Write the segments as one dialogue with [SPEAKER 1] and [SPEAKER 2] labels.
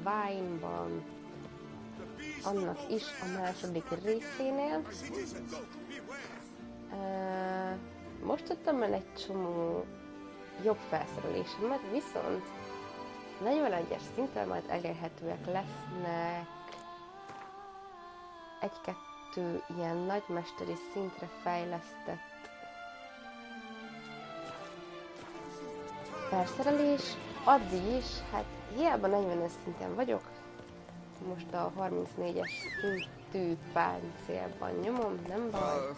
[SPEAKER 1] Wine-ban, annak is a második részénél. Most tudtam el egy csomó jobb felszerelésemet, viszont 41-es szinten majd elérhetőek lesznek egy-kettő ilyen nagymesteri szintre fejlesztett felszerelés. Addig is, hát hiába 40-es szinten vagyok, most a 34-es szintű páncélban nyomom, nem baj.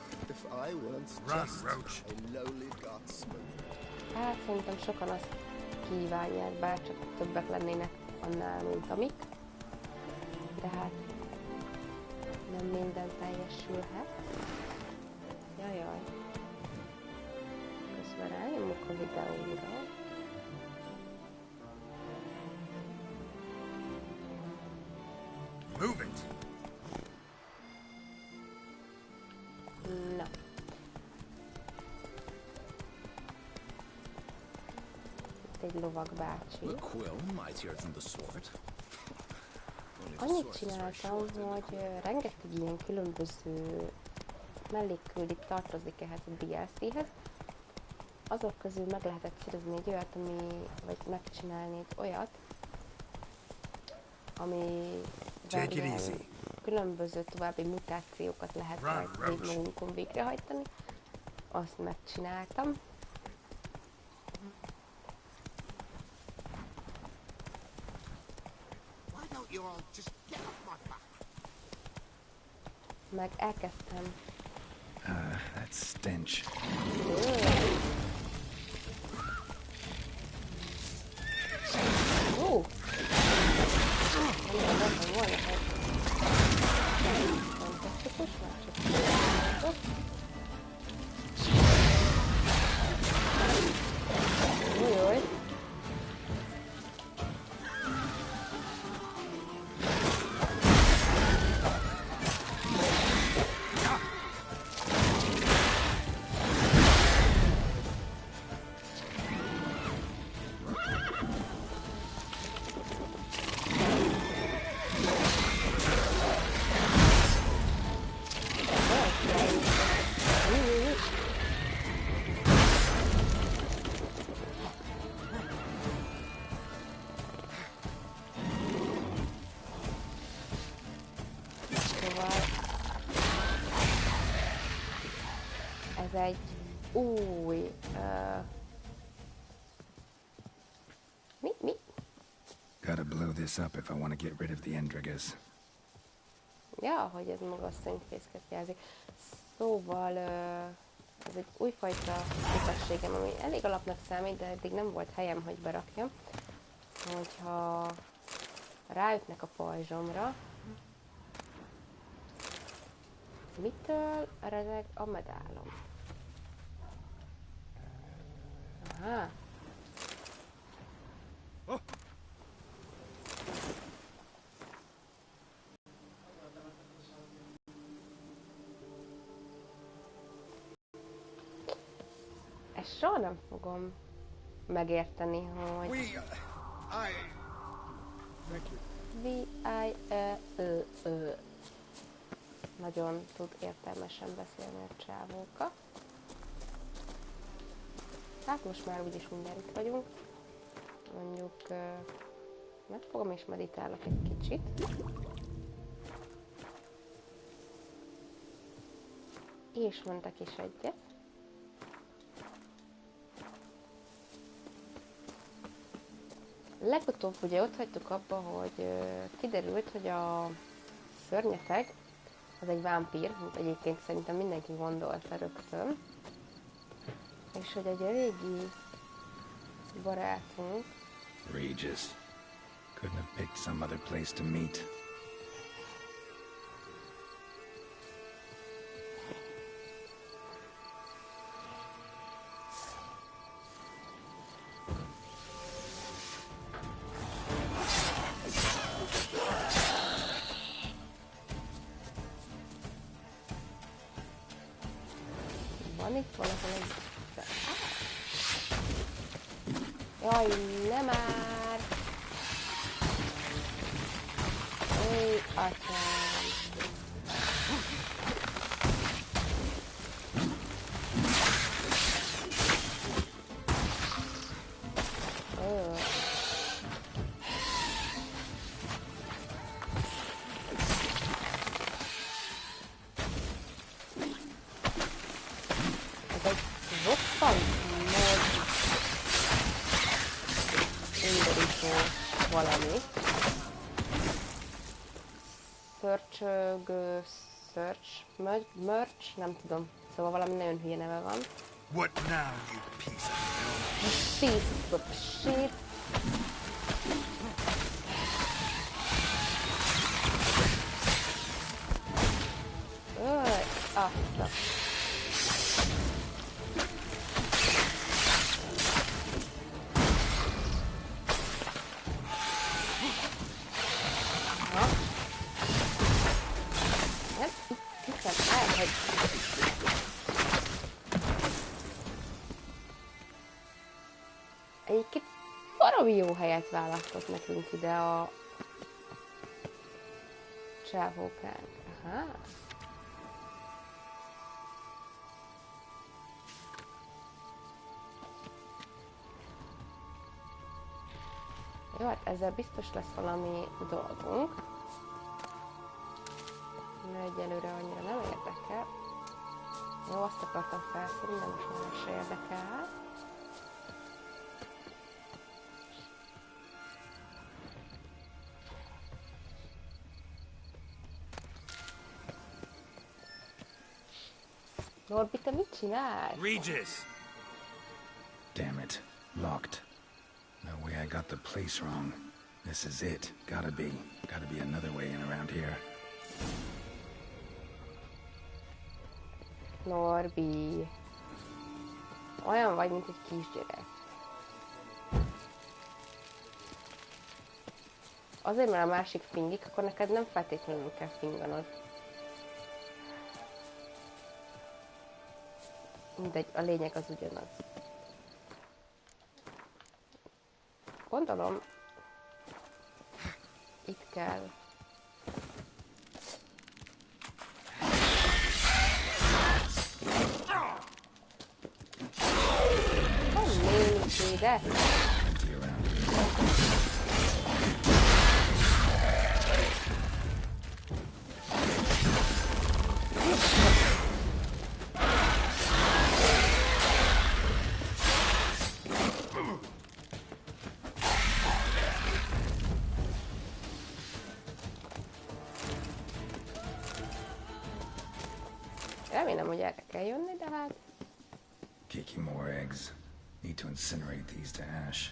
[SPEAKER 1] Hát szerintem sokan azt kívánják, bár csak többek lennének annál, mint amik. De hát nem minden teljesülhet. Jajjaj. Közben rányomok a videóra.
[SPEAKER 2] Move it.
[SPEAKER 1] Na. Itt egy lovag bácsi. Annyit csináltam, hogy rengeteg ilyen különböző mellékküldik tartozik ehhez a DLC-hez. Azok közül meg lehetett szerezni egy olyat, vagy megcsinálni egy olyat, ami különböző további mutációkat lehet majd magunkon végrehajtani. Azt megcsináltam. Meg elkezdtem.
[SPEAKER 2] That stench.
[SPEAKER 1] Ez egy új... Mi?
[SPEAKER 2] Gotta blow this up if I want to get rid of the Endrigas.
[SPEAKER 1] Ja, hogy ez maga a szentfészket jelzi. Szóval ez egy újfajta képességem, ami elég alapnak számít, de eddig nem volt helyem, hogy berakjam. Hogyha ráütnek a pajzsomra, mitől rezeg a medálom? Aha. Ezt soha nem fogom megérteni, hogy... Nagyon tud értelmesen beszélni a csávóka. Hát most már úgyis minden itt vagyunk. Mondjuk megfogom és meditálok egy kicsit. És mondtak is egyet. Legutóbb ugye ott hagytuk abba, hogy kiderült, hogy a szörnyeteg az egy vámpír, mint egyébként szerintem mindenki gondolta rögtön. És hogy egy régi barátunk...
[SPEAKER 2] Regis. Couldn't have picked some other place to meet.
[SPEAKER 1] Van itt valahol egy... Jaj, nem már! Atyám. Ö. Ez egy roppant nagy undorító valami. Search, merch, nem tudom. Szóval valami nagyon hülye neve van.
[SPEAKER 2] What now, you piece of
[SPEAKER 1] Piece of shit. Azt. Egyébként baromi jó helyet választott nekünk ide a csávókánk. Aha. Jó, hát ezzel biztos lesz valami dolgunk. De egyelőre annyira nem érdekel. Jó, azt akartam felszínni, de most már se érdekel. Norbi, te mit csinálsz?
[SPEAKER 2] Regis! Damn it. Locked. No way I got the place wrong. This is it. Gotta be another way in around here.
[SPEAKER 1] Norbi. Olyan vagy, mint egy kisgyerek. Azért, mert a másik fingik, akkor neked nem feltétlenül kell finganod. Mindegy, a lényeg az ugyanaz. Gondolom, itt kell. Ide? Remélem, hogy erre kell jönni, de hát...
[SPEAKER 2] Kiki more eggs. Need to incinerate these to ash.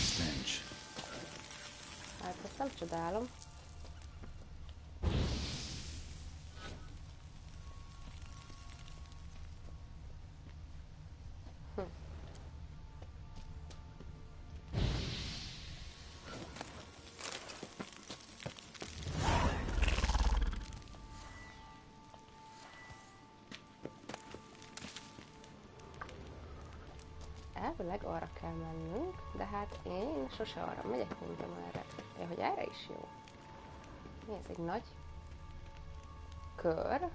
[SPEAKER 2] Stench.
[SPEAKER 1] Hát ezt nem csodálom. Elvileg arra kell mennünk, de hát én sose arra megyek, mint amerre. Ja, hogy erre is jó. Mi ez, egy nagy kör?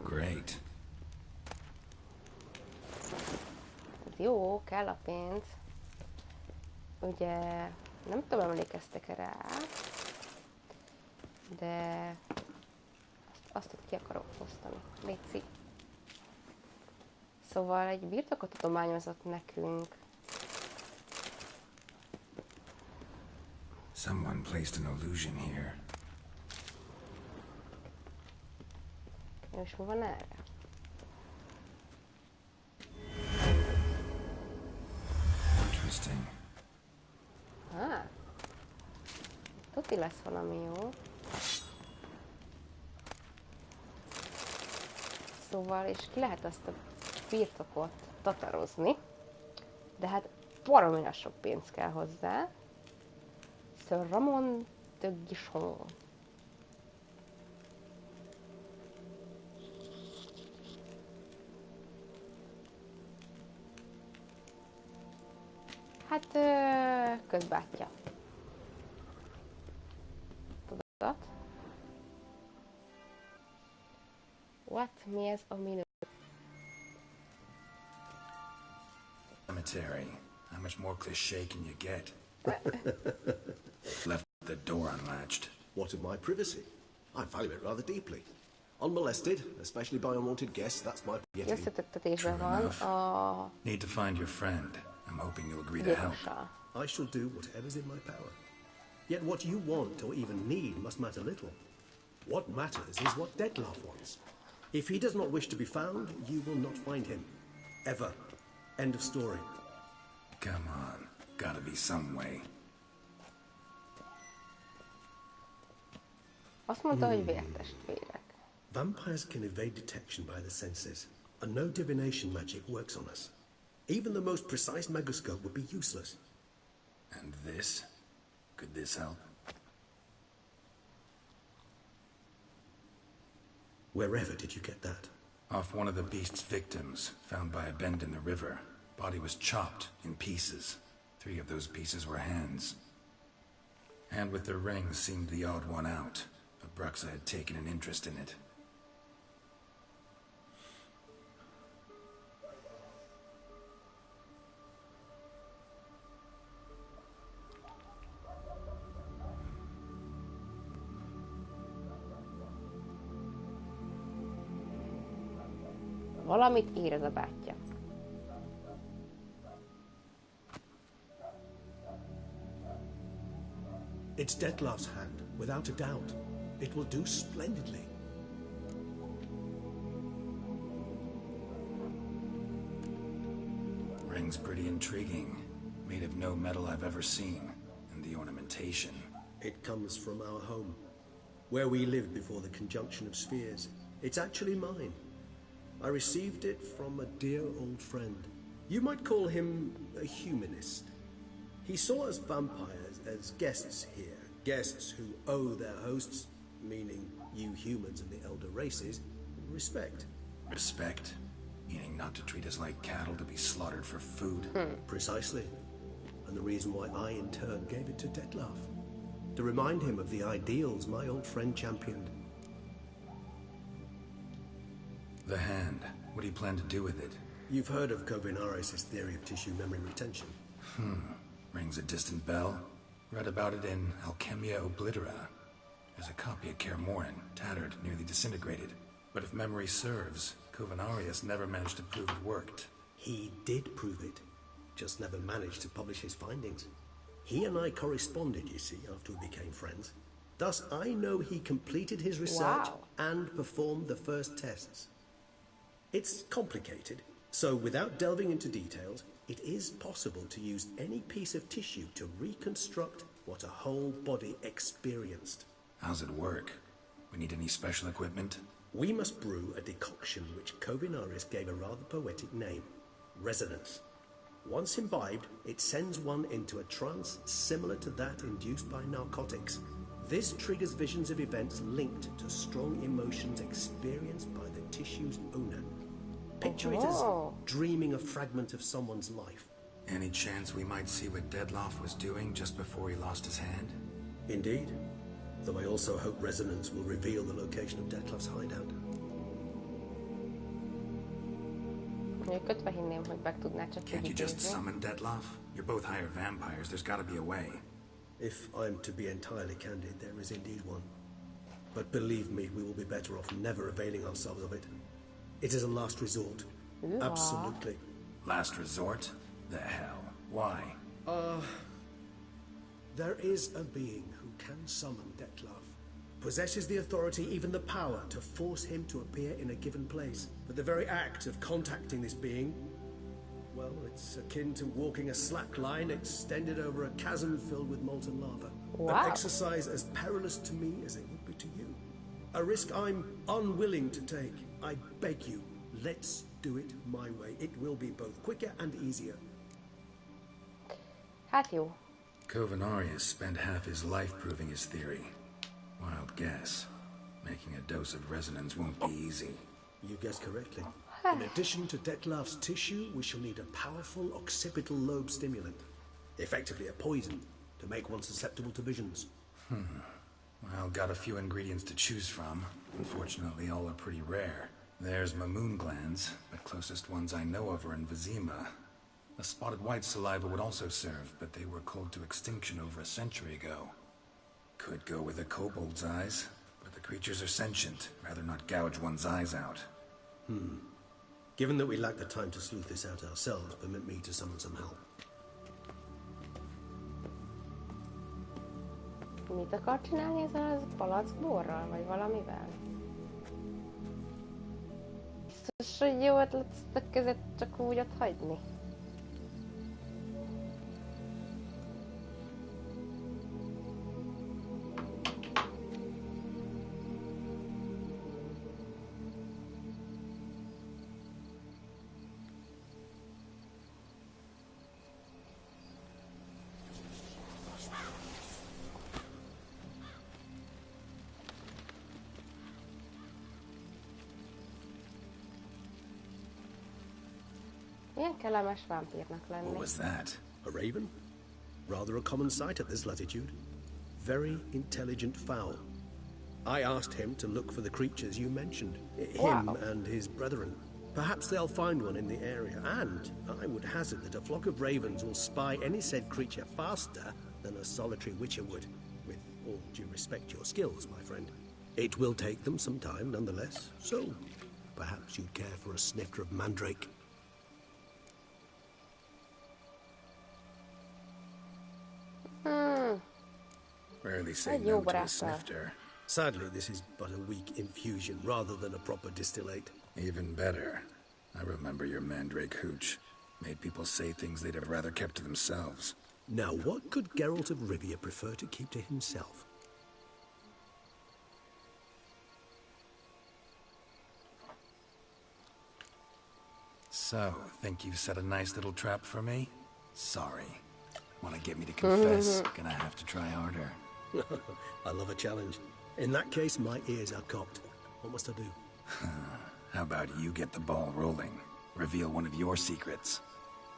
[SPEAKER 2] Great.
[SPEAKER 1] Ez jó, kell a pénz. Ugye, nem tudom, emlékeztek rá, de azt ki akarok osztani. Léci. Szóval egy birtokot adományozott nekünk.
[SPEAKER 2] Someone placed an illusion here.
[SPEAKER 1] És mi van erre?
[SPEAKER 2] Interesting.
[SPEAKER 1] Tuti lesz valami jó. Szóval, és ki lehet azt a birtokot tatarozni, de hát baromi sok pénz kell hozzá. Sir Ramon de Guichon. Hát, közbátyja. Tudat? What? Mi ez a minő?
[SPEAKER 2] Cemetery. How much more cliché can you get? Left the door unlatched.
[SPEAKER 3] What of my privacy? I value it rather deeply. Unmolested, especially by unwanted guests, that's my getting.
[SPEAKER 1] Összetettetésben van a
[SPEAKER 2] Need to find your friend. I'm hoping you'll agree to help.
[SPEAKER 1] gyilkossal.
[SPEAKER 3] I shall do whatever's in my power. Yet what you want or even need must matter little. What matters is what Detlef wants. If he does not wish to be found, you will not find him. Ever. End of story.
[SPEAKER 2] Come on. Gotta be some way.
[SPEAKER 1] Azt mondta, hogy vértestvérek.
[SPEAKER 3] Vampires can evade detection by the senses, and no divination magic works on us. Even the most precise megoscope would be useless.
[SPEAKER 2] And this? Could this help?
[SPEAKER 3] Wherever did you get that?
[SPEAKER 2] Off one of the beast's victims, found by a bend in the river. Body was chopped in pieces. 3 of those pieces were hands. Hand with the ring seemed the odd one out, but Bruxa had taken an interest in it.
[SPEAKER 1] Valamit ír ez a bátyja.
[SPEAKER 3] It's Detlef's hand, without a doubt. It will do splendidly.
[SPEAKER 2] Ring's pretty intriguing. Made of no metal I've ever seen. And the ornamentation.
[SPEAKER 3] It comes from our home, where we lived before the conjunction of spheres. It's actually mine. I received it from a dear old friend. You might call him a humanist. He saw us vampires as guests here, guests who owe their hosts, meaning you humans and the elder races, respect.
[SPEAKER 2] Respect? Meaning not to treat us like cattle to be slaughtered for food?
[SPEAKER 3] Precisely. And the reason why I, in turn, gave it to Detlef. To remind him of the ideals my old friend championed.
[SPEAKER 2] The hand. What do you plan to do with it?
[SPEAKER 3] You've heard of Kovinaris' theory of tissue memory retention.
[SPEAKER 2] Rings a distant bell. Read about it in Alchemia Oblitera. There's a copy of Kaer Morhen, tattered, nearly disintegrated. But if memory serves, Kovinaris never managed to prove it worked.
[SPEAKER 3] He did prove it, just never managed to publish his findings. He and I corresponded, you see, after we became friends. Thus, I know he completed his research and performed the first tests. It's complicated, so without delving into details, it is possible to use any piece of tissue to reconstruct what a whole body experienced.
[SPEAKER 2] How's it work? We need any special equipment?
[SPEAKER 3] We must brew a decoction which Kovinaris gave a rather poetic name, resonance. Once imbibed, it sends one into a trance similar to that induced by narcotics. This triggers visions of events linked to strong emotions experienced by the tissue's owner. Picture it as dreaming a fragment of someone's life.
[SPEAKER 2] Any chance we might see what Detlef was doing just before he lost his hand?
[SPEAKER 3] Indeed. Though I also hope resonance will reveal the location of Detlef's hideout.
[SPEAKER 1] Kötve hinném, hogy meg tudná csak
[SPEAKER 2] Can't you just summon Detlef? You're both higher vampires. There's gotta be a way.
[SPEAKER 3] If I'm to be entirely candid, there is indeed one. But believe me, we will be better off never availing ourselves of it. It is a last resort. Absolutely.
[SPEAKER 2] Last resort? The hell? Why?
[SPEAKER 3] There is a being who can summon Detlef. Possesses the authority, even the power, to force him to appear in a given place. But the very act of contacting this being, well, it's akin to walking a slack line extended over a chasm filled with molten lava. An exercise as perilous to me as it would be to you. A risk I'm unwilling to take. I beg you, let's do it my way. It will be both quicker and easier.
[SPEAKER 1] Hát jó.
[SPEAKER 2] Kovinaris spent half his life proving his theory. Wild guess. Making a dose of resonance won't be easy.
[SPEAKER 3] You guessed correctly. In addition to Detlef's tissue, we shall need a powerful occipital lobe stimulant. Effectively a poison, to make one susceptible to visions.
[SPEAKER 2] Well, got a few ingredients to choose from. Unfortunately, all are pretty rare. There's Mamoon glands, but closest ones I know of are in Vizima. A spotted white saliva would also serve, but they were culled to extinction over a century ago. Could go with a kobold's eyes, but the creatures are sentient. Rather not gouge one's eyes out.
[SPEAKER 3] Given that we lack the time to sleuth this out ourselves, permit me to summon some help.
[SPEAKER 1] Mit akar csinálni ezzel az palackborral, vagy valamivel? Biztos, hogy jó ötlet ezt a kezet csak úgy ott hagyni. Milyen kellemes vámpírnak lenni.
[SPEAKER 2] What was that?
[SPEAKER 3] A raven? Rather a common sight at this latitude. Very intelligent fowl. I asked him to look for the creatures you mentioned. Him
[SPEAKER 1] Wow.
[SPEAKER 3] and his brethren. Perhaps they'll find one in the area, and I would hazard that a flock of ravens will spy any said creature faster than a solitary witcher would. With all due respect to your skills, my friend. It will take them some time, nonetheless, so perhaps you'd care for a snifter of mandrake.
[SPEAKER 2] Rarely say
[SPEAKER 1] Egy
[SPEAKER 2] no
[SPEAKER 1] jó
[SPEAKER 2] to a
[SPEAKER 1] baráttal.
[SPEAKER 2] snifter.
[SPEAKER 3] Sadly, this is but a weak infusion rather than a proper distillate.
[SPEAKER 2] Even better. I remember your mandrake hooch. Made people say things they'd have rather kept to themselves.
[SPEAKER 3] Now, what could Geralt of Rivia prefer to keep to himself?
[SPEAKER 2] So, think you've set a nice little trap for me? Sorry. Want to get me to confess? Gonna have to try harder.
[SPEAKER 3] I love a challenge. In that case, my ears are cocked. What must I do?
[SPEAKER 2] How about you get the ball rolling? Reveal one of your secrets.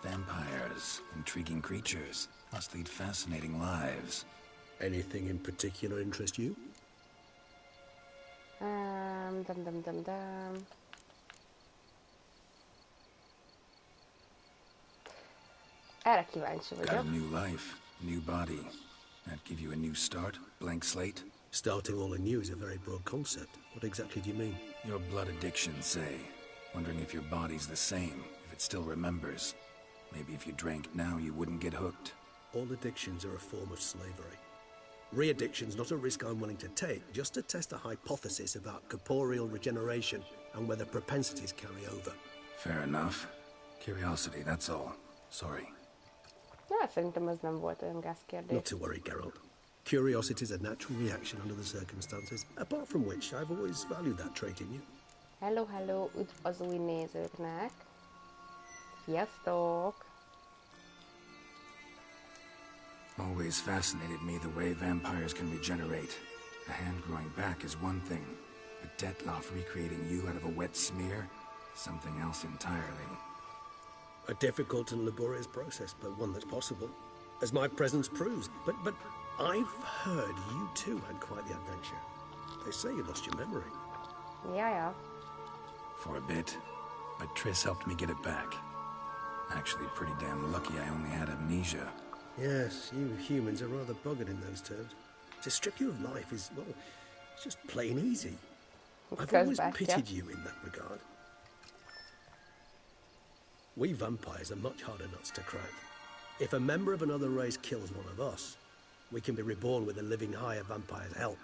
[SPEAKER 2] Vampires, intriguing creatures, must lead fascinating lives.
[SPEAKER 3] Anything in particular interest you?
[SPEAKER 1] Dum dum dum dum. Erre kíváncsi
[SPEAKER 2] Got a
[SPEAKER 1] vagyok.
[SPEAKER 2] new life, new body. That give you a new start, blank slate?
[SPEAKER 3] Starting all anew is a very broad concept. What exactly do you mean?
[SPEAKER 2] Your blood addiction, say. Wondering if your body's the same, if it still remembers. Maybe if you drank now, you wouldn't get hooked.
[SPEAKER 3] All addictions are a form of slavery. Re-addiction's not a risk I'm willing to take, just to test a hypothesis about corporeal regeneration and whether propensities carry over.
[SPEAKER 2] Fair enough. Curiosity, that's all. Sorry.
[SPEAKER 1] Na, szerintem ez nem volt olyan gázkérdés.
[SPEAKER 3] Not to worry, Geralt. Curiosity is a natural reaction under the circumstances, apart from which I've always valued that trait in you.
[SPEAKER 1] Hello, hello, üdv az új nézőknek. Sziasztok!
[SPEAKER 2] Always fascinated me the way vampires can regenerate. A hand growing back is one thing, but Detloff recreating you out of a wet smear, something else entirely.
[SPEAKER 3] A difficult and laborious process, but one that's possible, as my presence proves. But I've heard you too had quite the adventure. They say you lost your memory.
[SPEAKER 1] Ja.
[SPEAKER 2] For a bit, but Triss helped me get it back. Actually, pretty damn lucky I only had amnesia.
[SPEAKER 3] Yes, you humans are rather buggered in those terms. To strip you of life is, well, it's just plain easy. I've
[SPEAKER 1] goes
[SPEAKER 3] always
[SPEAKER 1] back,
[SPEAKER 3] pitied
[SPEAKER 1] yeah.
[SPEAKER 3] you in that regard. We vampires are much harder nuts to crack. If a member of another race kills one of us, we can be reborn with a living higher vampire's help.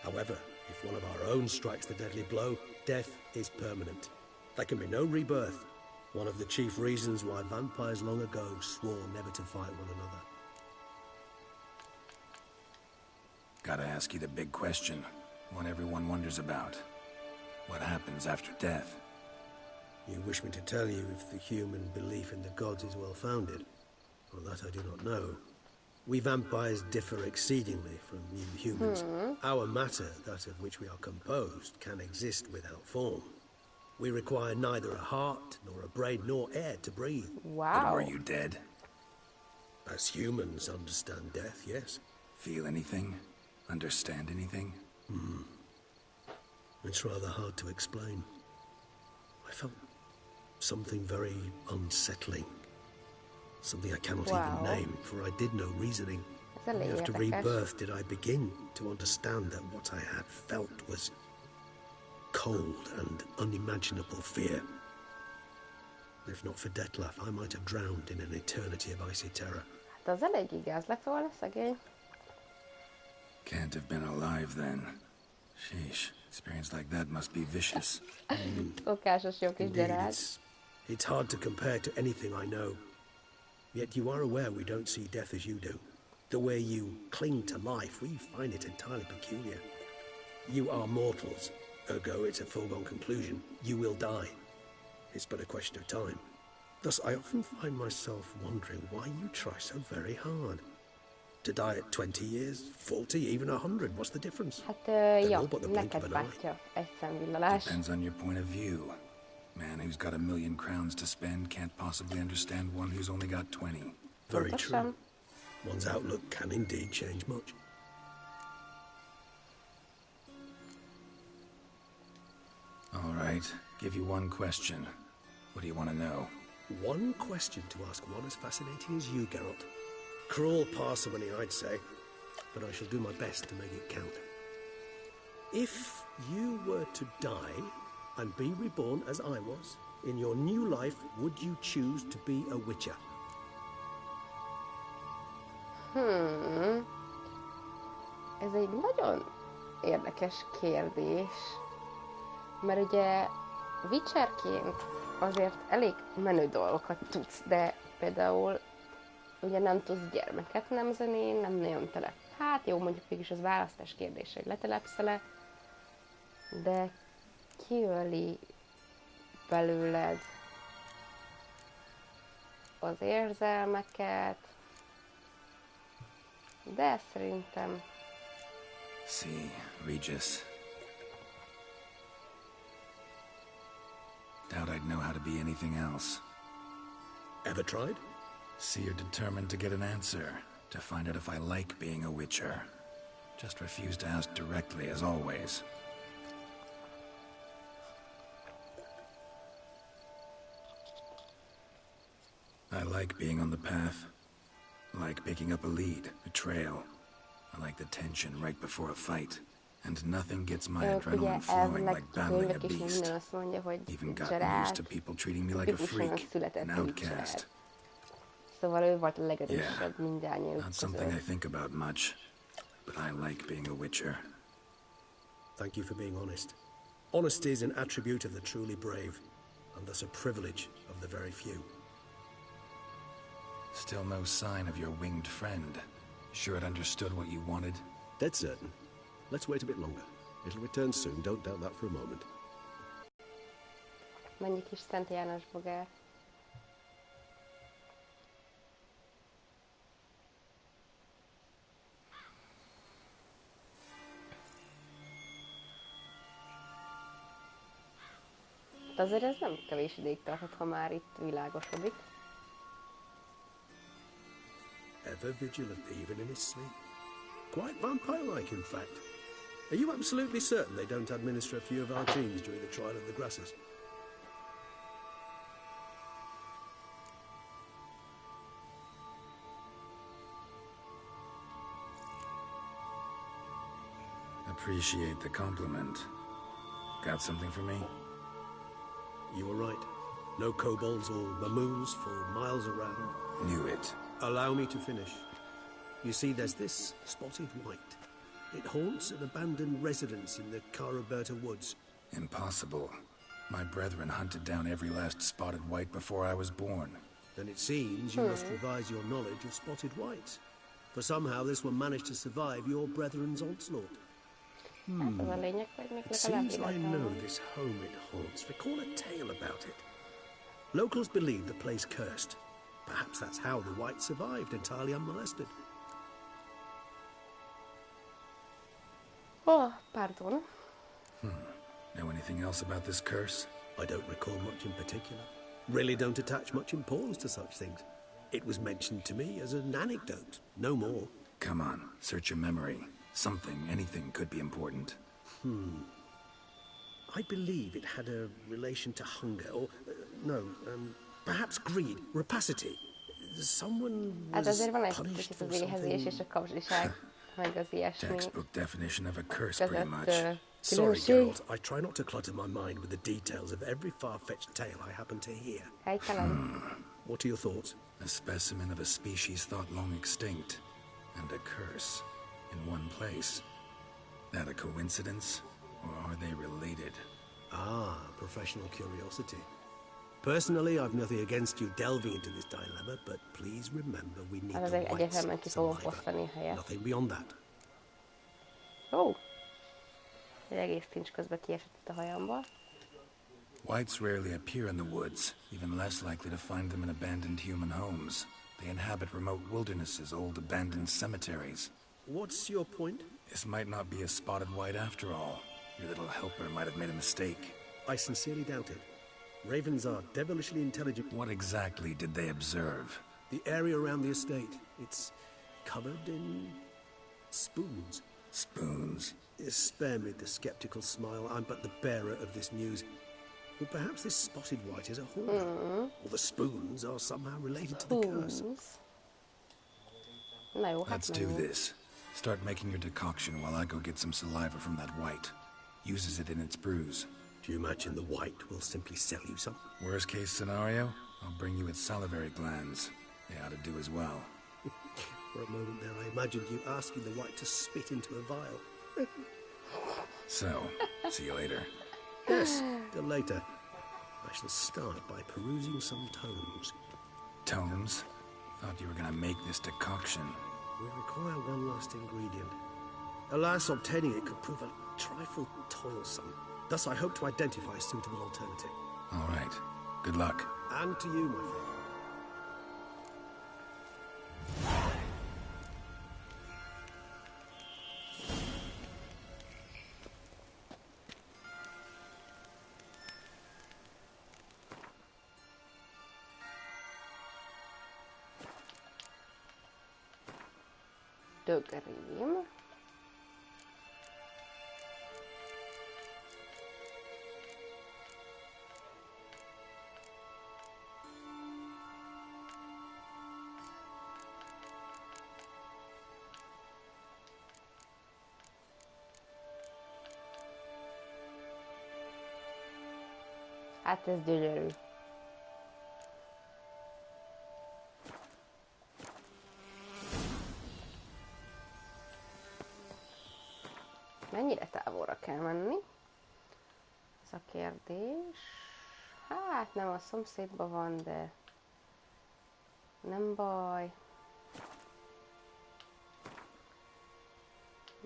[SPEAKER 3] However, if one of our own strikes the deadly blow, death is permanent. There can be no rebirth. One of the chief reasons why vampires long ago swore never to fight one another.
[SPEAKER 2] Gotta ask you the big question, one everyone wonders about. What happens after death?
[SPEAKER 3] You wish me to tell you if the human belief in the gods is well-founded? Well, that I do not know. We vampires differ exceedingly from you humans. Our matter, that of which we are composed, can exist without form. We require neither a heart, nor a brain, nor air to breathe.
[SPEAKER 2] But
[SPEAKER 1] Wow.
[SPEAKER 2] were you dead?
[SPEAKER 3] As humans understand death, yes.
[SPEAKER 2] Feel anything? Understand anything?
[SPEAKER 3] It's rather hard to explain. I felt something very unsettling. Something I cannot
[SPEAKER 1] Wow.
[SPEAKER 3] even name, for I did no reasoning.
[SPEAKER 1] Ez elég
[SPEAKER 3] Only after
[SPEAKER 1] érdekes.
[SPEAKER 3] rebirth did I begin to understand that what I had felt was cold and unimaginable fear. If not for Detlef, I might have drowned in an eternity of icy terror.
[SPEAKER 1] Hát az elég igaz lett volna, szegény.
[SPEAKER 2] Can't have been alive then. Sheesh. Experience like that must be vicious.
[SPEAKER 1] Szokásos jó kis
[SPEAKER 3] Indeed,
[SPEAKER 1] gyerád.
[SPEAKER 3] it's hard to compare to anything I know. Yet you are aware we don't see death as you do. The way you cling to life, we find it entirely peculiar. You are mortals, ergo it's a foregone conclusion. You will die. It's but a question of time. Thus, I often find myself wondering why you try so very hard. To die at 20 years, 40, even 100, what's the difference?
[SPEAKER 1] Hát
[SPEAKER 3] They're
[SPEAKER 1] jó,
[SPEAKER 3] all but the blink
[SPEAKER 1] neked
[SPEAKER 3] of an eye.
[SPEAKER 1] bátyja egy szemvillalás.
[SPEAKER 2] Depends on your point of view. Man who's got 1,000,000 crowns to spend can't possibly understand one who's only got 20.
[SPEAKER 3] Very true.
[SPEAKER 1] Pontosan.
[SPEAKER 3] One's outlook can indeed change much.
[SPEAKER 2] All right. Give you one question. What do you want to know?
[SPEAKER 3] One question to ask one as fascinating as you, Geralt. Cruel parsimony, I'd say, but I shall do my best to make it count. If you were to die and be reborn as I was, in your new life, would you choose to be a witcher?
[SPEAKER 1] Ez egy nagyon érdekes kérdés, mert ugye Witcherként azért elég menő dolgokat tudsz, de például ugye nem tudsz gyermeket nemzeni, nem nagyon hát jó, mondjuk mégis az választás kérdése, hogy letelepszel-e, de kiöli belőled az érzelmeket, de szerintem
[SPEAKER 2] See, Regis. Doubt I'd know how to be anything else.
[SPEAKER 3] Ever tried?
[SPEAKER 2] See, you're determined to get an answer, to find out if I like being a witcher. Just refuse to ask directly, as always. I like being on the path. I like picking up a lead, a trail. I like the tension right before a fight. And nothing gets my
[SPEAKER 1] ugye
[SPEAKER 2] adrenaline flowing
[SPEAKER 1] elvileg
[SPEAKER 2] like battling a
[SPEAKER 1] könyvek is
[SPEAKER 2] beast.
[SPEAKER 1] minden azt mondja, hogy
[SPEAKER 2] Even gotten
[SPEAKER 1] Geralt
[SPEAKER 2] used to people treating me like a
[SPEAKER 1] tipikusan
[SPEAKER 2] freak,
[SPEAKER 1] született
[SPEAKER 2] an outcast.
[SPEAKER 1] Witcher. Szóval ő volt a
[SPEAKER 2] Yeah,
[SPEAKER 1] legerősebb mindannyiuk
[SPEAKER 2] not something I
[SPEAKER 1] között.
[SPEAKER 2] think about much, but I like being a witcher.
[SPEAKER 3] Thank you for being honest. Honesty is an attribute of the truly brave, and thus a privilege of the very few.
[SPEAKER 2] Still no sign of your winged friend. Sure it understood what you wanted?
[SPEAKER 3] Dead certain. Let's wait a bit longer. It'll return soon, don't doubt that for a moment.
[SPEAKER 1] Mennyi kis Szent János bogár. De azért ez nem kevés ideig tartott, ha már itt világosodik.
[SPEAKER 3] Ever vigilant, even in his sleep. Quite vampire-like, in fact. Are you absolutely certain they don't administer a few of our genes during the trial of the grasses?
[SPEAKER 2] Appreciate the compliment. Got something for me?
[SPEAKER 3] You were right. No kobolds or mamoons for miles around.
[SPEAKER 2] Knew it.
[SPEAKER 3] Allow me to finish. You see, there's this spotted white. It haunts an abandoned residence in the Caraberta woods.
[SPEAKER 2] Impossible. My brethren hunted down every last spotted white before I was born.
[SPEAKER 3] Then it seems you must revise your knowledge of spotted whites. For somehow this one managed to survive your brethren's onslaught.
[SPEAKER 1] Hát az a lényeg, hogy még
[SPEAKER 3] It
[SPEAKER 1] legalább
[SPEAKER 3] seems I
[SPEAKER 1] életben
[SPEAKER 3] know
[SPEAKER 1] van.
[SPEAKER 3] this home it haunts. Recall a tale about it. Locals believe the place cursed. Perhaps that's how the white survived entirely unmolested.
[SPEAKER 1] Oh, pardon.
[SPEAKER 2] Know anything else about this curse?
[SPEAKER 3] I don't recall much in particular. Really don't attach much importance to such things. It was mentioned to me as an anecdote, no more.
[SPEAKER 2] Come on, search your memory. Something, anything could be important.
[SPEAKER 3] I believe it had a relation to hunger, or perhaps greed, rapacity. Someone
[SPEAKER 1] Hát
[SPEAKER 3] was
[SPEAKER 1] azért van egy
[SPEAKER 3] punished
[SPEAKER 1] kicsit az
[SPEAKER 3] for
[SPEAKER 1] éhezés és
[SPEAKER 3] something.
[SPEAKER 1] a kapzsiság, meg az ilyesmi
[SPEAKER 2] Textbook definition of a curse, pretty
[SPEAKER 1] között
[SPEAKER 2] much.
[SPEAKER 3] Sorry,
[SPEAKER 1] különbség.
[SPEAKER 3] Geralt. I try not to clutter my mind with the details of every far-fetched tale I happen to hear.
[SPEAKER 1] Helytelen.
[SPEAKER 3] What are your thoughts?
[SPEAKER 2] A specimen of a species thought long extinct, and a curse in one place. That a coincidence, or are they related?
[SPEAKER 3] Ah, professional curiosity. Personally, I've nothing against you delving into this dilemma, but please remember we need
[SPEAKER 1] Hát
[SPEAKER 3] the
[SPEAKER 1] azért
[SPEAKER 3] right
[SPEAKER 1] egyetemben ki fogom
[SPEAKER 3] survivor.
[SPEAKER 1] fosztani a helyet.
[SPEAKER 3] Nothing beyond that.
[SPEAKER 1] Ó! Egy egész kincs közben kiesett itt a hajamból.
[SPEAKER 2] Whites rarely appear in the woods, even less likely to find them in abandoned human homes. They inhabit remote wildernesses, old abandoned cemeteries.
[SPEAKER 3] What's your point?
[SPEAKER 2] This might not be a spotted white after all. Your little helper might have made a mistake.
[SPEAKER 3] I sincerely doubt it. Ravens are devilishly intelligent.
[SPEAKER 2] What exactly did they observe?
[SPEAKER 3] The area around the estate, it's covered in spoons.
[SPEAKER 2] Spoons.
[SPEAKER 3] Spare me the skeptical smile. I'm but the bearer of this news. Or perhaps this spotted white is a hoarder. Or the spoons are somehow related to the curse.
[SPEAKER 1] Spoons. Na jó, hát
[SPEAKER 2] Let's do
[SPEAKER 1] menjünk.
[SPEAKER 2] this. Start making your decoction while I go get some saliva from that white. Uses it in its brews.
[SPEAKER 3] Do you imagine the white will simply sell you some?
[SPEAKER 2] Worst case scenario, I'll bring you its salivary glands. They ought to do as well.
[SPEAKER 3] For a moment there, I imagined you asking the white to spit into a vial.
[SPEAKER 2] So, see you later.
[SPEAKER 3] Yes, till later. I shall start by perusing some tomes.
[SPEAKER 2] Tomes? Thought you were gonna make this decoction.
[SPEAKER 3] We require one last ingredient. Alas, obtaining it could prove a trifle toilsome. Thus, I hope to identify a suitable alternative.
[SPEAKER 2] All right. Good luck.
[SPEAKER 3] And to you, my friend.
[SPEAKER 1] Dögrém. Hát ez gyönyörű. Mennyire távolra kell menni? Ez a kérdés. Hát nem a szomszédban van, de nem baj.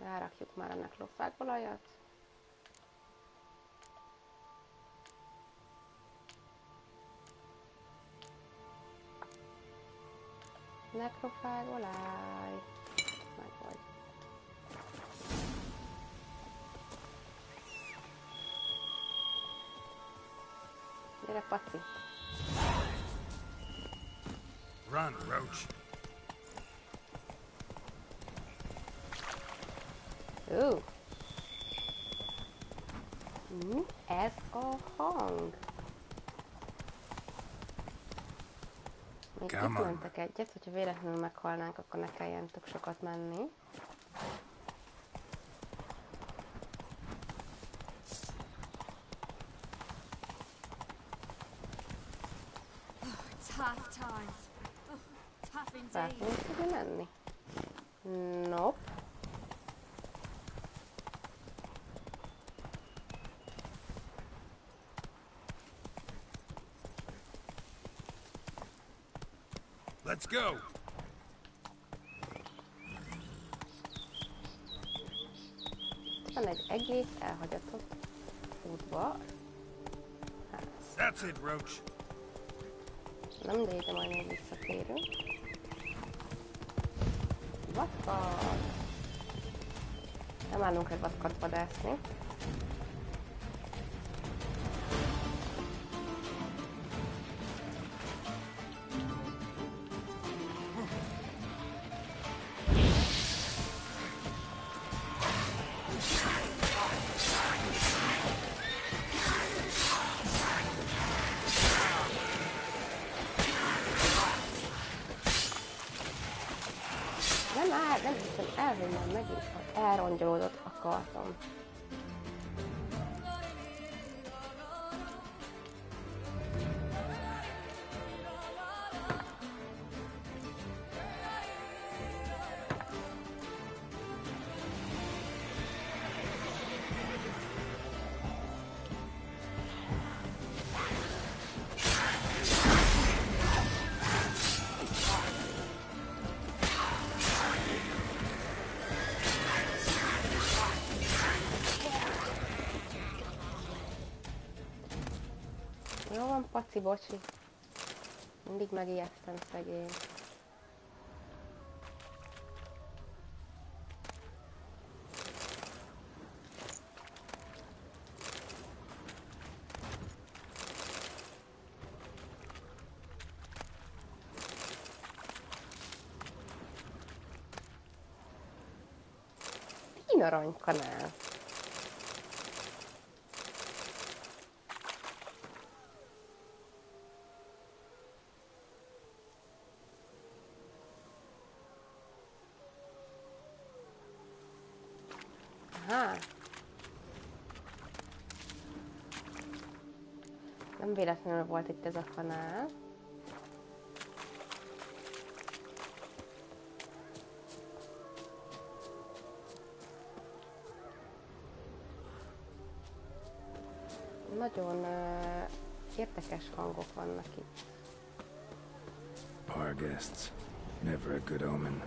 [SPEAKER 1] Rárakjuk már ennek lofágolajat. Nekrofágolaj. Meg vagy. Gyere, Paci.
[SPEAKER 2] Run, Roach.
[SPEAKER 1] Mi ez a hang? Még itt
[SPEAKER 2] Come on.
[SPEAKER 1] mentek egyet, hogyha véletlenül meghalnánk, akkor ne kelljen tök sokat menni.
[SPEAKER 4] It's half time. Oh, tough
[SPEAKER 1] Rá
[SPEAKER 4] indeed.
[SPEAKER 1] fogunk tudni menni? Nope.
[SPEAKER 2] Let's go.
[SPEAKER 1] Van egy egész elhagyatott udvar.
[SPEAKER 2] That's it, Roach.
[SPEAKER 1] Nem, de ide majd még visszatérünk. Vadkard! Nem állunk egy vadkart vadászni. hogy már megint elrongyolódott a karton. Jó van, paci, bocsi. Mindig megijesztem szegény. Min aranykanál? Aha. Nem véletlenül volt itt ez a kanál. Nagyon érdekes hangok vannak itt.
[SPEAKER 2] Bar guests. Never a good omen.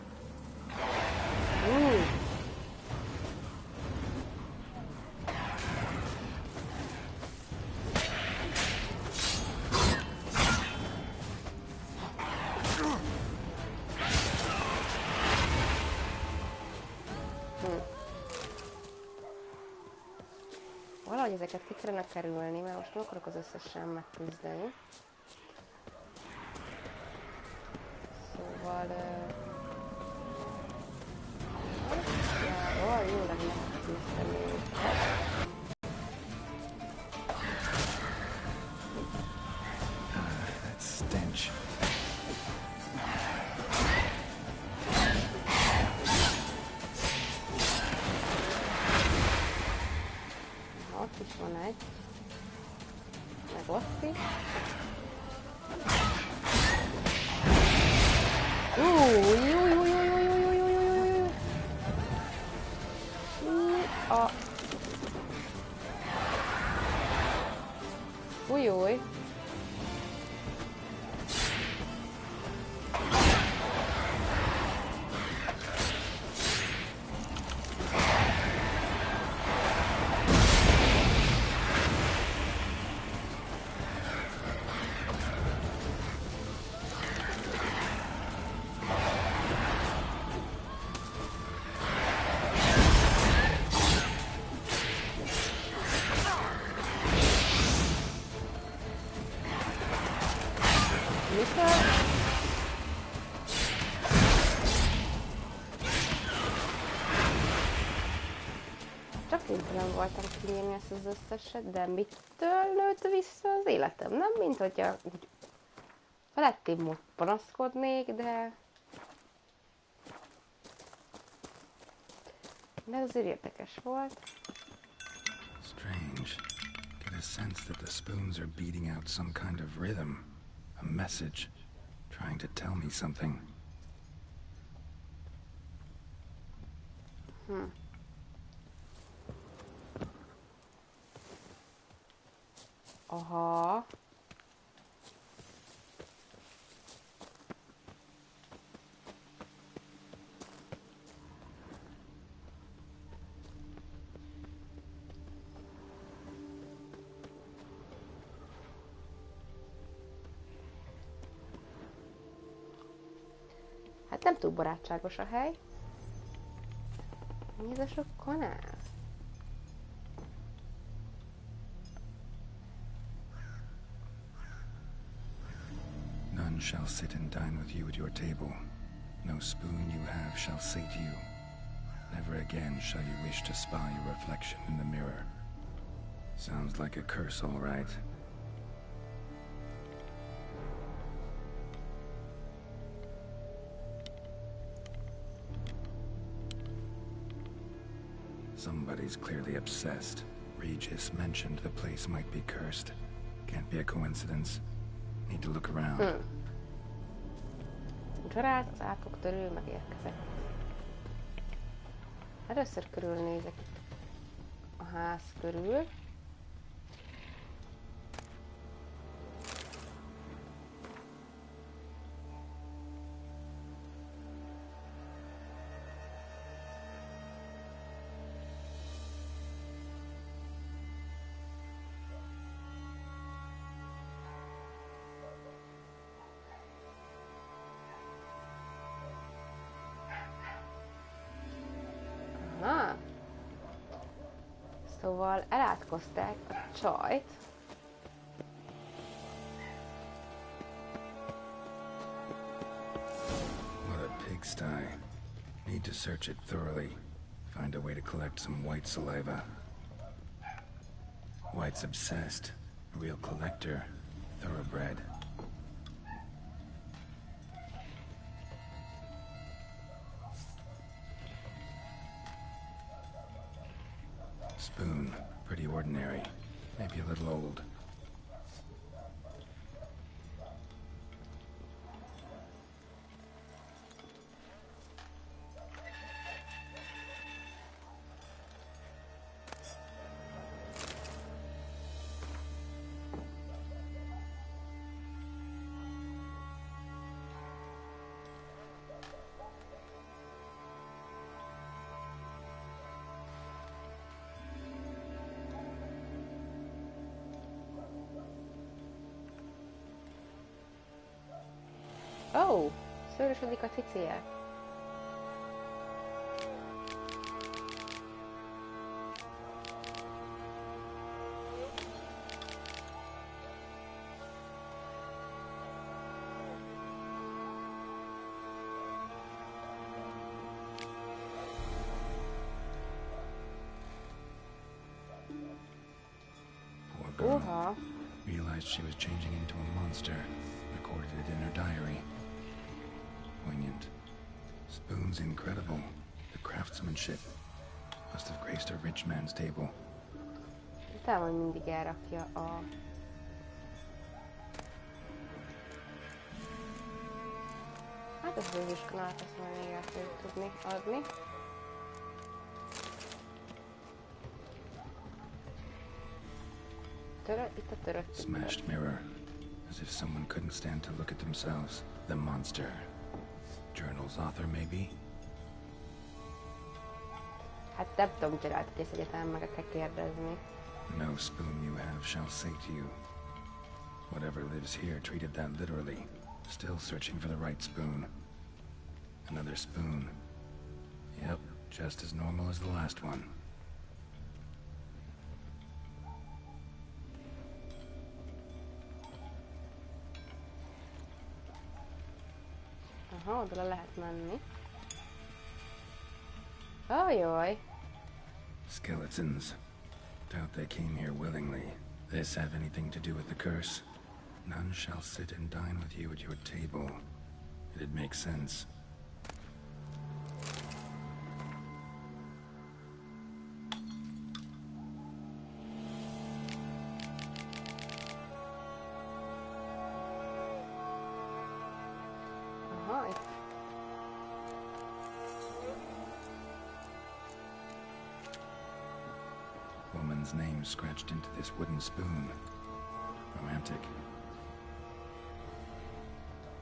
[SPEAKER 1] Valahogy ezeket ki kellene kerülni, mert most nem akarok az összesen megküzdeni. Szóval... jó lenne megküzdeni.
[SPEAKER 2] That stench.
[SPEAKER 1] Ott is van egy. Meg ott is. Új. Csak kénytelen voltam kinyírni ezt az összeset, de mitől nőtt vissza az életem? Nem, mint hogyha úgy felettem panaszkodnék, de ez azért érdekes volt.
[SPEAKER 2] Strange. Get a sense that the spoons are beating out some kind of rhythm. A message. Trying to tell me something.
[SPEAKER 1] Aha. Hát nem túl barátságos a hely. Mi ez a sok kanál?
[SPEAKER 2] None shall sit and dine with you at your table. No spoon you have shall sate you. Never again shall you wish to spy your reflection in the mirror. Sounds like a curse, all right. Somebody's clearly obsessed. Regis mentioned the place might be cursed. Can't be a coincidence. Need to look around.
[SPEAKER 1] Geralt az átok törül megérkezett. Először körülnézek itt a ház körül. Aha. Szóval elátkozták a csajt.
[SPEAKER 2] What a pigsty. Need to search it thoroughly. Find a way to collect some white saliva. White's obsessed. A real collector. Thoroughbred. Spoon. Pretty ordinary. Maybe a little old.
[SPEAKER 1] Ó, szőrösödik a cicéje.
[SPEAKER 2] Poor girl.
[SPEAKER 1] Uha.
[SPEAKER 2] Realized she was changing into a monster. Recorded it in her diary. Poignant. Spoon's incredible. The craftsmanship must have graced a rich man's table.
[SPEAKER 1] Utána hogy mindig elrakja a... Hát ez az iskolát, azt majd még el fogjuk tudni adni. Itt a törött.
[SPEAKER 2] Smashed mirror. As if someone couldn't stand to look at themselves. The monster. Journal's author, maybe?
[SPEAKER 1] Hát nem tudom, Geralt, hogy ezt egyetem meg kell kérdezni.
[SPEAKER 2] No spoon you have shall say to you. Whatever lives here treated that literally. Still searching for the right spoon. Another spoon. Yep, just as normal as the last one.
[SPEAKER 1] Aha, oda le lehet menni. Ajaj!
[SPEAKER 2] Skeletons. Doubt they came here willingly. This have anything to do with the curse? None shall sit and dine with you at your table. It'd make sense.
[SPEAKER 1] Aha, itt.
[SPEAKER 2] Woman's name scratched into this wooden spoon. Romantic.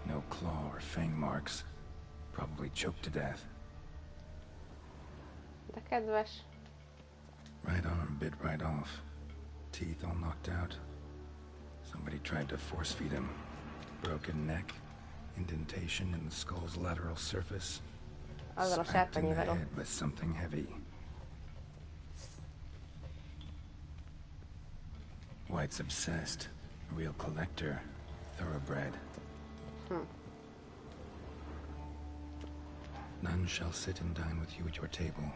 [SPEAKER 2] No claw or fang marks. Probably choked to death.
[SPEAKER 1] De kedves.
[SPEAKER 2] Right arm bit right off. Teeth all knocked out. Somebody tried to force feed him. Broken neck. Indentation in the skull's lateral surface.
[SPEAKER 1] Azzal a
[SPEAKER 2] Smacked in the
[SPEAKER 1] serpenyével ott.
[SPEAKER 2] head with something heavy. White's obsessed. A real collector. Thoroughbred. None shall sit and dine with you at your table.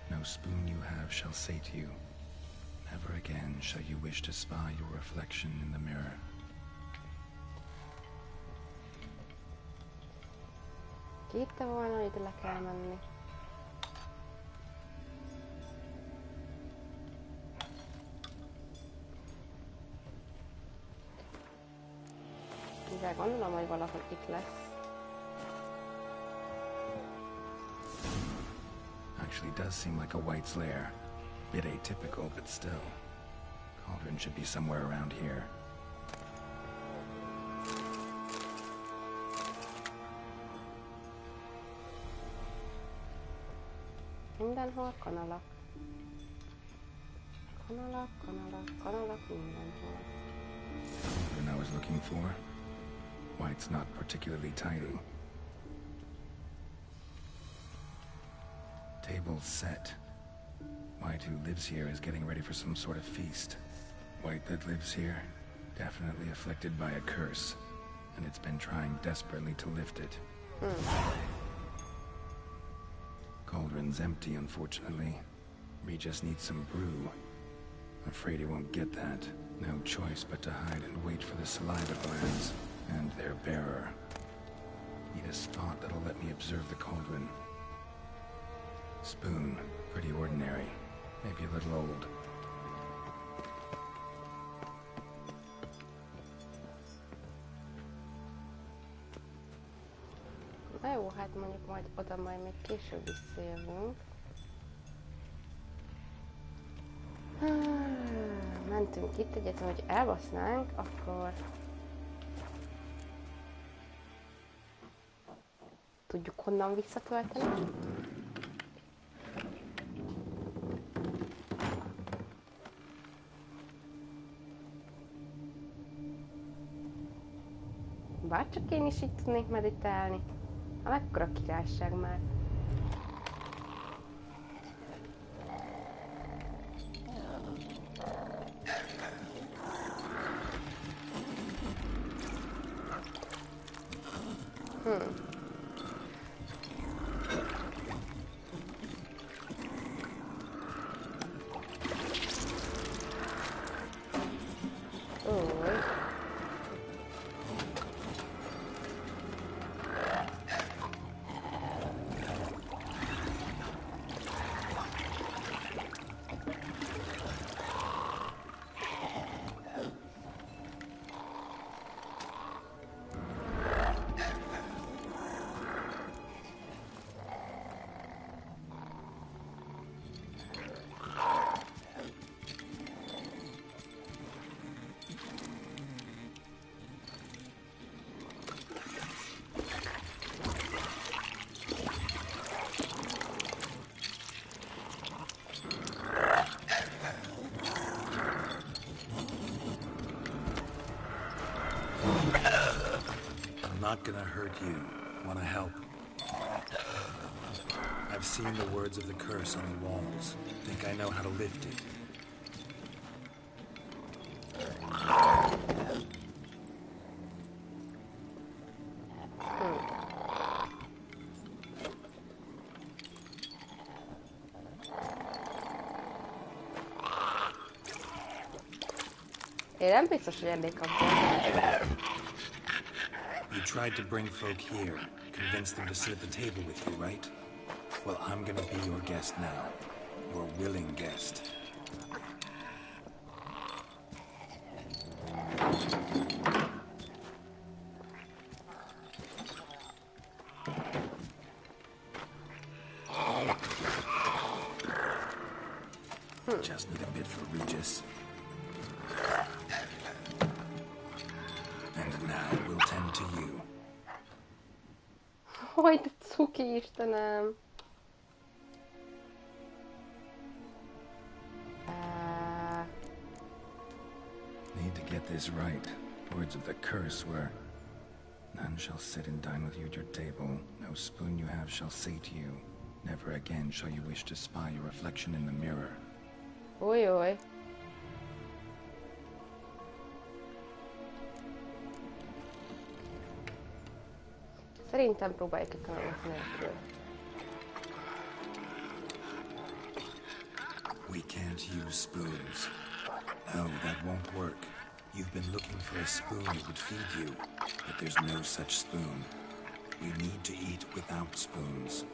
[SPEAKER 2] No spoon you have shall sate you. Never again shall you wish to spy your reflection in the mirror.
[SPEAKER 1] Ki hitte volna, hogy ide le kell menni? De gondolom, hogy valahol itt lesz.
[SPEAKER 2] Actually does seem like a White's lair. Bit atypical, but still. Cauldron should be somewhere around here.
[SPEAKER 1] Mindenhol kanalak. Kanalak, kanalak, kanalak mindenhol.
[SPEAKER 2] Cauldron I was looking for. White's not particularly tidy. Table's set. White, who lives here, is getting ready for some sort of feast. White that lives here, definitely afflicted by a curse, and it's been trying desperately to lift it. Cauldron's empty, unfortunately. We just need some brew. Afraid he won't get that. No choice but to hide and wait for the saliva glands and their bearer. Need a spot that'll let me observe the cauldron. Spoon, pretty ordinary. Maybe a little old.
[SPEAKER 1] Na jó, hát mondjuk majd még később visszajövünk. Mentünk itt egyet, hogy elbasznánk, akkor tudjuk honnan visszatölteni. Bárcsak én is így tudnék meditálni. Ha mekkora királyság már.
[SPEAKER 2] Not gonna hurt you. Wanna help? I've seen the words of the curse on the walls. Think I know how to lift it.
[SPEAKER 1] Én nem biztos, hogy ennél kaptam.
[SPEAKER 2] You tried to bring folk here, convince them to sit at the table with you, right? Well, I'm gonna be your guest now. Your willing guest. Just need a bit for Regis. And now we'll tend to you.
[SPEAKER 1] Hogy de cuki, Istenem!
[SPEAKER 2] Need to get this right. Words of the curse were, none shall sit and dine with you at your table. No spoon you have shall say to you, never again shall you wish to spy your reflection in the mirror.
[SPEAKER 1] Új, új. Szerintem próbáljuk ki kanalok nélkül.
[SPEAKER 2] We can't use spoons. No, that won't work. You've been looking for a spoon that would feed you, but there's no such spoon. We need to eat without spoons.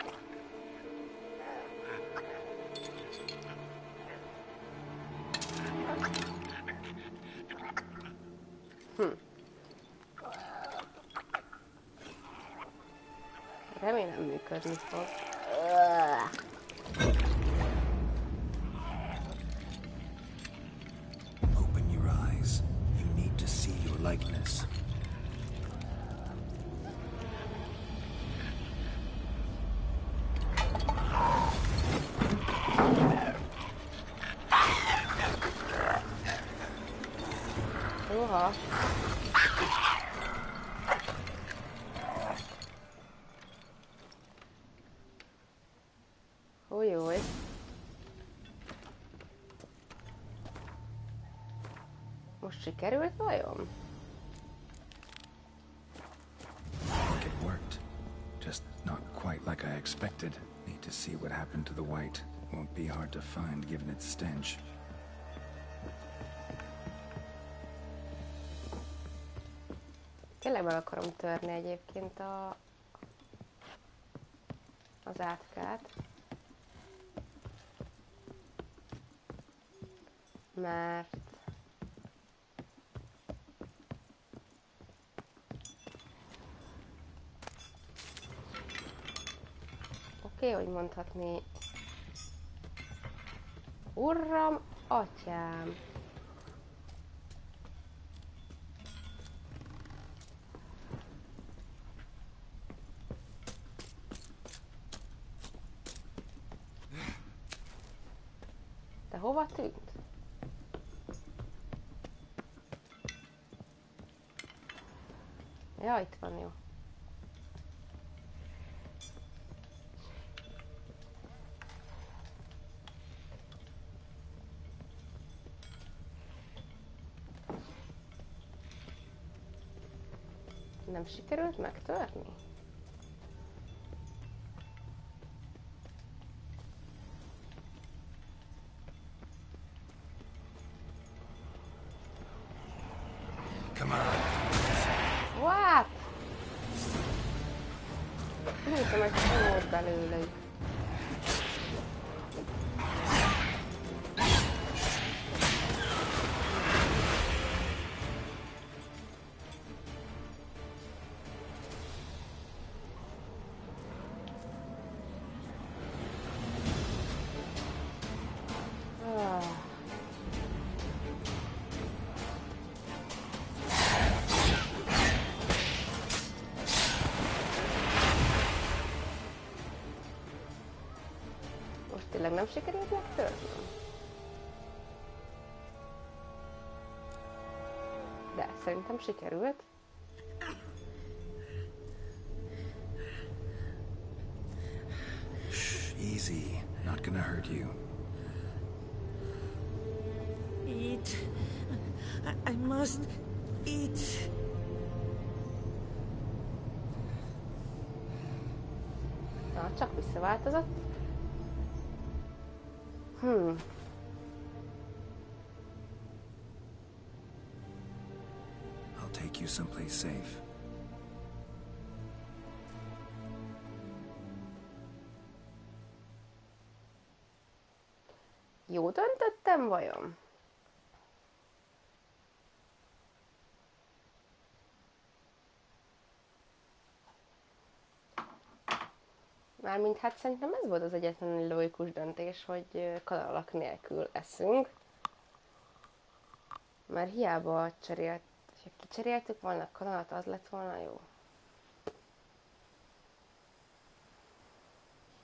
[SPEAKER 1] Remélem működni fog.
[SPEAKER 2] Open your eyes. You need to see your likeness.
[SPEAKER 1] Jóha. Újjúj. Most sikerült vajon?
[SPEAKER 2] It worked. Just not quite like I expected. Need to see what happened to the white. Won't be hard to find given its stench.
[SPEAKER 1] Tényleg meg akarom törni egyébként az átkát. Mert oké, hogy mondhatni Uram, atyám. Te hova tűnt? Ja, itt van, jó. Nem sikerült megtörni?
[SPEAKER 2] Come on.
[SPEAKER 1] What? Húzom egy csomót belőlük. Tényleg nem sikerült megtörnöm? De szerintem sikerült.
[SPEAKER 2] Shh, easy. Not gonna hurt you.
[SPEAKER 5] Eat. I must eat.
[SPEAKER 1] Na, csak visszaváltozott.
[SPEAKER 2] I'll take you someplace safe.
[SPEAKER 1] Jó döntöttem vajon? Mármint hát szerintem ez volt az egyetlen logikus döntés, hogy kanalak nélkül eszünk. Mert hiába ha kicseréltük volna a kanalat, az lett volna jó.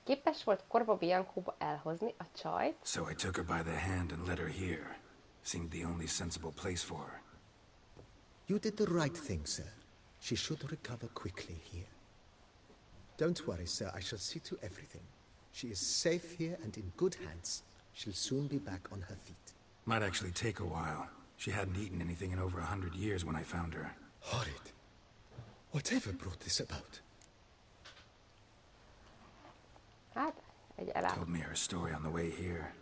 [SPEAKER 1] Képes volt Korba Biancóba elhozni a csajt.
[SPEAKER 2] So I took her by the hand and led her here. Seemed the only sensible place for her.
[SPEAKER 6] You did the right thing, sir. She should recover quickly here. Don't worry, sir. I shall see to everything. She is safe here and in good hands. She'll soon be back on her feet.
[SPEAKER 2] Might actually take a while. She hadn't eaten anything in over 100 years when I found her.
[SPEAKER 6] Horrid. Whatever brought this about?
[SPEAKER 1] Hát, egy
[SPEAKER 2] Told me her story on the way here.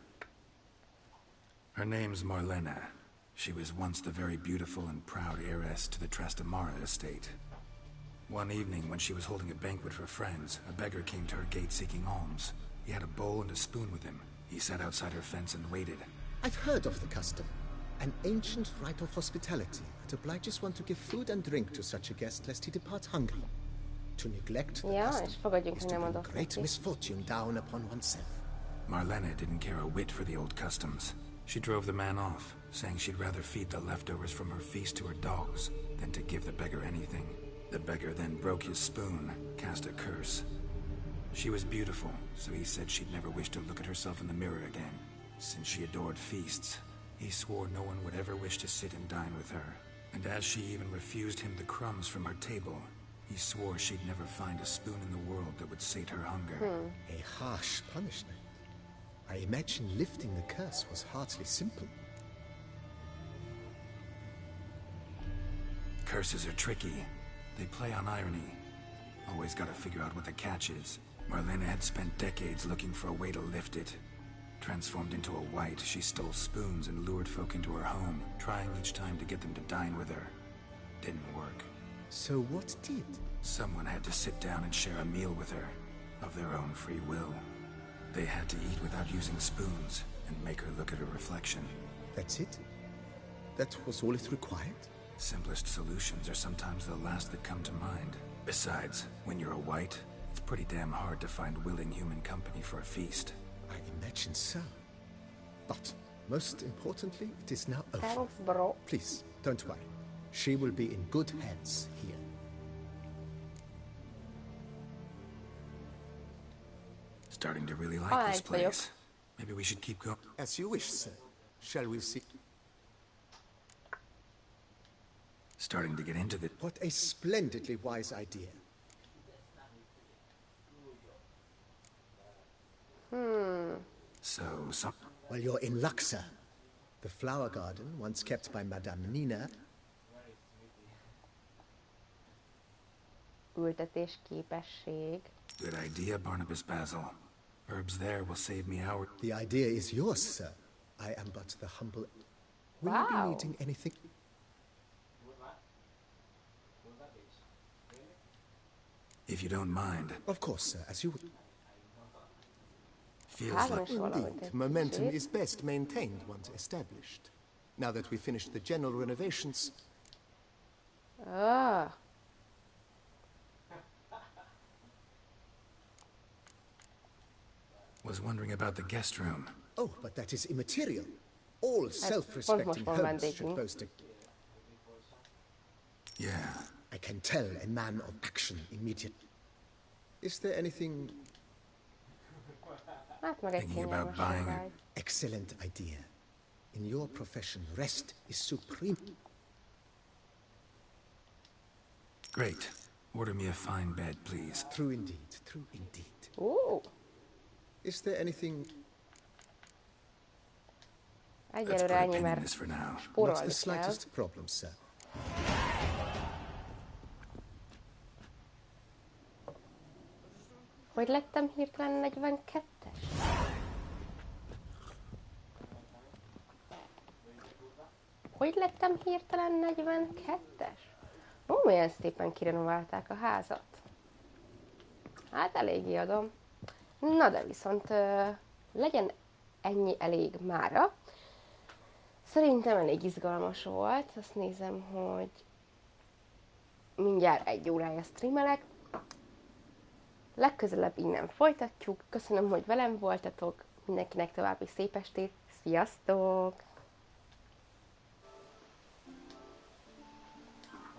[SPEAKER 2] Her name's Marlena. She was once the very beautiful and proud heiress to the Trastamara estate. One evening, when she was holding a banquet for friends, a beggar came to her gate seeking alms. He had a bowl and a spoon with him. He sat outside her fence and waited.
[SPEAKER 6] I've heard of the custom. An ancient rite of hospitality that obliges one to give food and drink to such a guest lest he depart hungry. To neglect the
[SPEAKER 1] Ja, és
[SPEAKER 6] custom
[SPEAKER 1] fogadjunk,
[SPEAKER 6] is
[SPEAKER 1] hogy
[SPEAKER 6] to
[SPEAKER 1] nem
[SPEAKER 6] bring
[SPEAKER 1] adott
[SPEAKER 6] great
[SPEAKER 1] neki.
[SPEAKER 6] misfortune down upon oneself.
[SPEAKER 2] Marlena didn't care a whit for the old customs. She drove the man off, saying she'd rather feed the leftovers from her feast to her dogs than to give the beggar anything. The beggar then broke his spoon, cast a curse. She was beautiful, so he said she'd never wish to look at herself in the mirror again. Since she adored feasts, he swore no one would ever wish to sit and dine with her. And as she even refused him the crumbs from her table, he swore she'd never find a spoon in the world that would sate her hunger.
[SPEAKER 6] A harsh punishment. I imagine lifting the curse was hardly simple.
[SPEAKER 2] Curses are tricky. They play on irony. Always gotta figure out what the catch is. Marlena had spent decades looking for a way to lift it. Transformed into a wight, she stole spoons and lured folk into her home, trying each time to get them to dine with her. Didn't work.
[SPEAKER 6] So what did?
[SPEAKER 2] Someone had to sit down and share a meal with her, of their own free will. They had to eat without using spoons, and make her look at her reflection.
[SPEAKER 6] That's it? That was all it required?
[SPEAKER 2] Simplest solutions are sometimes the last that come to mind. Besides, when you're a wight, it's pretty damn hard to find willing human company for a feast.
[SPEAKER 6] I imagine so. But, most importantly, it is now over.
[SPEAKER 1] Thanks, bro.
[SPEAKER 6] Please, don't worry. She will be in good hands here.
[SPEAKER 2] Starting to really like
[SPEAKER 1] Alright,
[SPEAKER 2] this place. Maybe we should keep going.
[SPEAKER 6] As you wish, sir. Shall we see?
[SPEAKER 2] Starting to get into the...
[SPEAKER 6] What a splendidly wise idea.
[SPEAKER 2] So, some...
[SPEAKER 6] Well, you're in luck, sir. The flower garden, once kept by Madame Nina,
[SPEAKER 1] Ültetés képesség.
[SPEAKER 2] Good idea, Barnabas Basil. Herbs there will save me hours.
[SPEAKER 6] the idea is yours, sir. I am but the humble... Will you be
[SPEAKER 1] Wow.
[SPEAKER 6] needing anything?
[SPEAKER 2] If you don't mind.
[SPEAKER 6] Of course, sir, as you would.
[SPEAKER 2] Feels
[SPEAKER 1] Három
[SPEAKER 2] like...
[SPEAKER 1] is valahogy
[SPEAKER 7] Indeed,
[SPEAKER 1] egy
[SPEAKER 7] momentum
[SPEAKER 1] kicsit.
[SPEAKER 7] is best maintained once established. Now that we've finished the general renovations,
[SPEAKER 1] Ah,
[SPEAKER 2] Was wondering about the guest room.
[SPEAKER 6] Oh, but that is immaterial. All
[SPEAKER 1] pont
[SPEAKER 6] self-respecting
[SPEAKER 1] most van
[SPEAKER 6] homes should
[SPEAKER 1] vendégünk.
[SPEAKER 6] boast a...
[SPEAKER 2] Yeah.
[SPEAKER 6] I can tell a man of action immediately. Is there anything...
[SPEAKER 1] hát meg egy
[SPEAKER 2] Thinking about
[SPEAKER 1] kényelmes
[SPEAKER 2] buying
[SPEAKER 1] vágy.
[SPEAKER 6] Excellent idea. In your profession, rest is supreme.
[SPEAKER 2] Great. Order me a fine bed, please.
[SPEAKER 6] True indeed, true indeed.
[SPEAKER 2] Is
[SPEAKER 6] there anything...
[SPEAKER 2] Let's put
[SPEAKER 1] Egyelőre
[SPEAKER 2] a
[SPEAKER 1] ennyi,
[SPEAKER 2] pin in
[SPEAKER 1] mert
[SPEAKER 2] this for now.
[SPEAKER 6] Not the
[SPEAKER 1] spórolni kell.
[SPEAKER 6] slightest problem, sir.
[SPEAKER 1] Hogy lettem hirtelen 42-es? Hogy lettem hirtelen 42-es? Ó, milyen szépen kirenoválták a házat. Hát eléggé adom. Na de viszont legyen ennyi elég mára. Szerintem elég izgalmas volt. Azt nézem, hogy mindjárt 1 órája streamelek. Legközelebb innen folytatjuk. Köszönöm, hogy velem voltatok. Mindenkinek további szép estét. Sziasztok!